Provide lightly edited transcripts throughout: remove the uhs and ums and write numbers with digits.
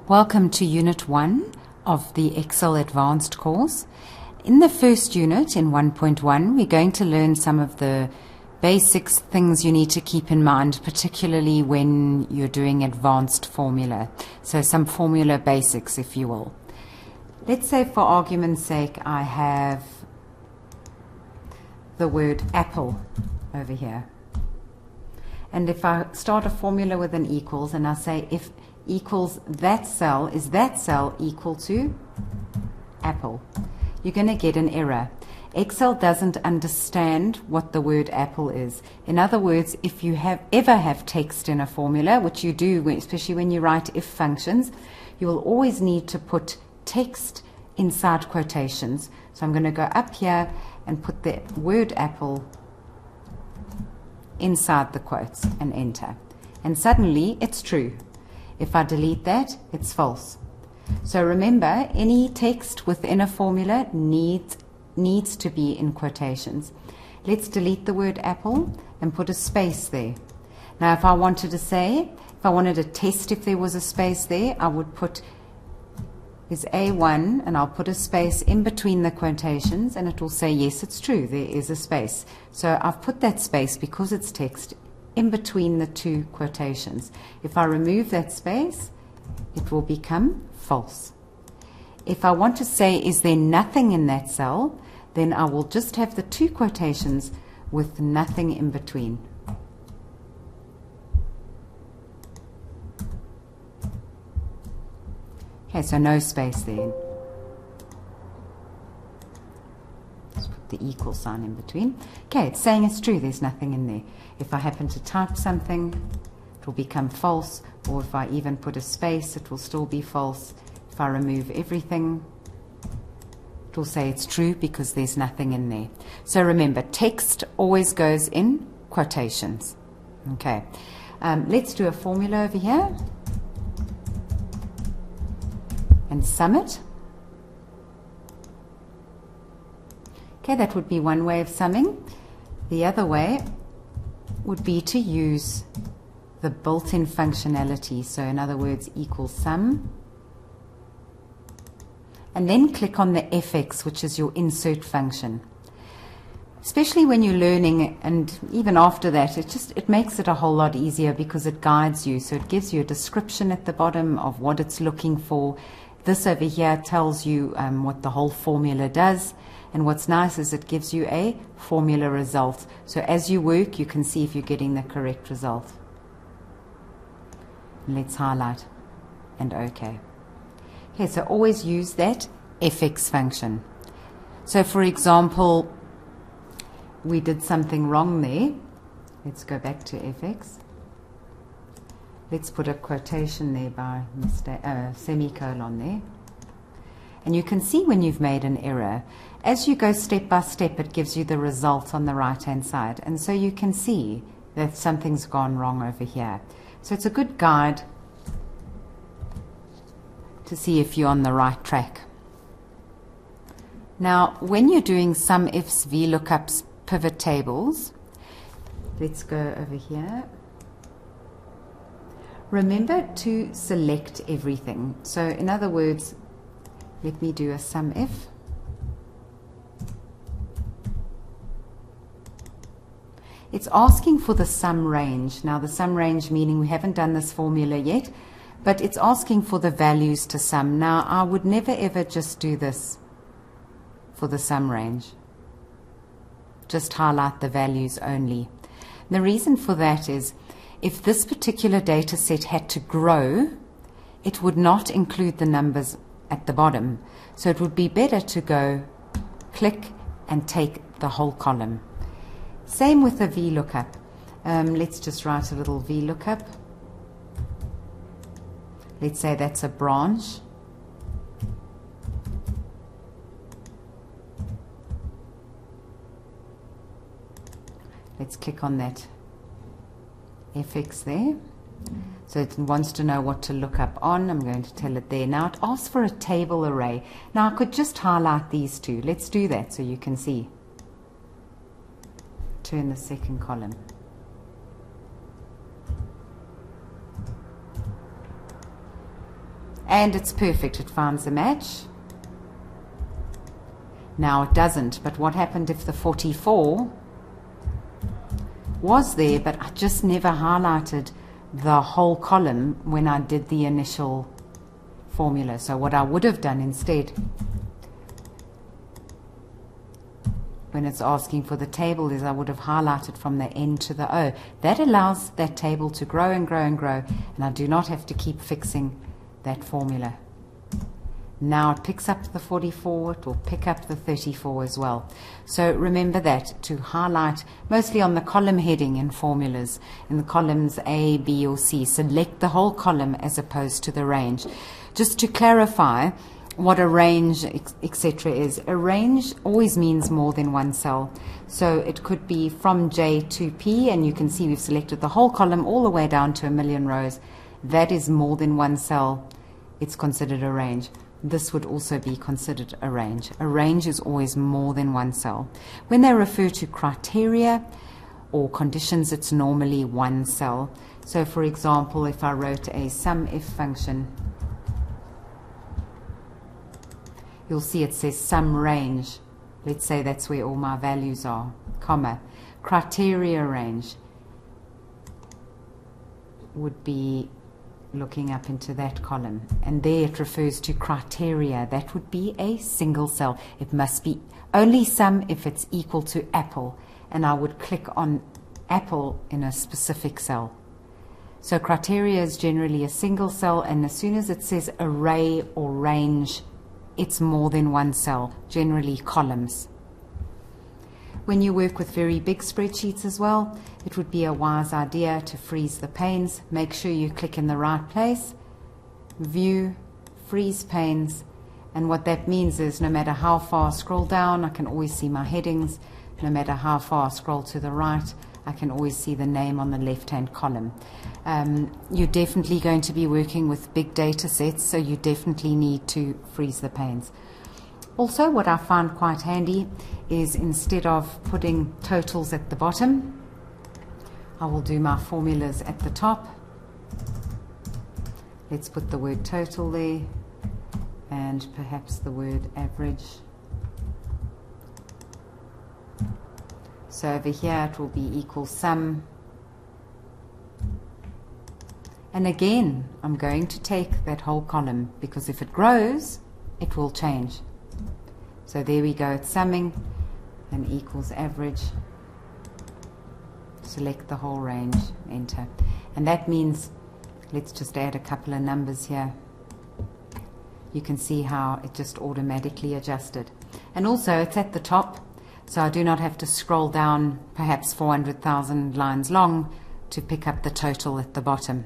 Welcome to Unit 1 of the Excel Advanced course. In the first unit, in 1.1, we're going to learn some of the basics, things you need to keep in mind, particularly when you're doing advanced formula. So some formula basics, if you will. Let's say, for argument's sake, I have the word apple over here. And if I start a formula with an equals, and I say if equals that cell, is that cell equal to apple? You're going to get an error. Excel doesn't understand what the word apple is. In other words, if you ever have text in a formula, which you do, especially when you write if functions, you will always need to put text inside quotations. So I'm going to go up here and put the word apple inside the quotes and enter. And suddenly it's true. If I delete that, it's false. So remember, any text within a formula needs to be in quotations. Let's delete the word apple and put a space there. Now, if I wanted to test if there was a space there, I would put is A1 and I'll put a space in between the quotations and it will say, yes, it's true, there is a space. So I've put that space, because it's text, in between the two quotations. If I remove that space, it will become false. If I want to say, is there nothing in that cell, then I will just have the two quotations with nothing in between. Okay, so no space there. Let's put the equal sign in between. Okay, it's saying it's true, there's nothing in there. If I happen to type something, it will become false, or if I even put a space, it will still be false. If I remove everything, it will say it's true because there's nothing in there. So remember, text always goes in quotations. Okay, let's do a formula over here and sum it. Okay, that would be one way of summing. The other way would be to use the built-in functionality. So in other words, equal sum. And then click on the fx, which is your insert function. Especially when you're learning, and even after that, it makes it a whole lot easier because it guides you. So it gives you a description at the bottom of what it's looking for. This over here tells you what the whole formula does. And what's nice is it gives you a formula result. So as you work, you can see if you're getting the correct result. Let's highlight and OK. Okay, so always use that fx function. So for example, we did something wrong there. Let's go back to fx. Let's put a quotation there by mistake, semicolon there. And you can see when you've made an error. As you go step by step, it gives you the result on the right-hand side. And so you can see that something's gone wrong over here. So it's a good guide to see if you're on the right track. Now, when you're doing sum ifs, VLOOKUPs, pivot tables, let's go over here. Remember to select everything. So in other words, let me do a sum if. It's asking for the sum range. Now the sum range meaning we haven't done this formula yet, but it's asking for the values to sum. Now I would never ever just do this for the sum range. Just highlight the values only. The reason for that is if this particular data set had to grow, it would not include the numbers at the bottom. So it would be better to go click and take the whole column. Same with the VLOOKUP. Let's just write a little VLOOKUP. Let's say that's a branch. Let's click on that fx there. So it wants to know what to look up on. I'm going to tell it there. Now it asks for a table array. Now I could just highlight these two. Let's do that so you can see. Turn the second column. And it's perfect, it finds a match. Now it doesn't, but what happened if the 44 was there, but I just never highlighted the whole column when I did the initial formula? So what I would have done instead, when it's asking for the table, is I would have highlighted from the N to the O. That allows that table to grow and grow and grow, and I do not have to keep fixing that formula. Now it picks up the 44, it will pick up the 34 as well. So remember that, to highlight mostly on the column heading in formulas, in the columns A, B or C, select the whole column as opposed to the range. Just to clarify what a range, etc. is, a range always means more than one cell. So it could be from J to P, and you can see we've selected the whole column all the way down to 1,000,000 rows. That is more than one cell. It's considered a range. This would also be considered a range. A range is always more than one cell. When they refer to criteria or conditions, it's normally one cell. So for example, if I wrote a SUMIF function, you'll see it says sum range. Let's say that's where all my values are, comma. Criteria range would be looking up into that column, and there it refers to criteria. That would be a single cell. It must be only sum if it's equal to apple, and I would click on apple in a specific cell. So criteria is generally a single cell, and as soon as it says array or range, it's more than one cell, generally columns. When you work with very big spreadsheets as well, it would be a wise idea to freeze the panes. Make sure you click in the right place, view, freeze panes, and what that means is no matter how far I scroll down, I can always see my headings. No matter how far I scroll to the right, I can always see the name on the left-hand column. You're definitely going to be working with big data sets, so you definitely need to freeze the panes. Also, what I find quite handy is instead of putting totals at the bottom, I will do my formulas at the top. Let's put the word total there, and perhaps the word average. So over here it will be equal sum. And again, I'm going to take that whole column, because if it grows, it will change. So there we go, it's summing and equals average. Select the whole range, enter. And that means, let's just add a couple of numbers here. You can see how it just automatically adjusted. And also it's at the top, so I do not have to scroll down perhaps 400,000 lines long to pick up the total at the bottom.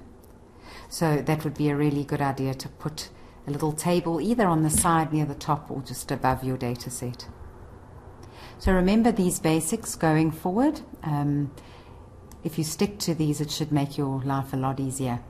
So that would be a really good idea, to put a little table either on the side near the top or just above your data set. So remember these basics going forward. If you stick to these, it should make your life a lot easier.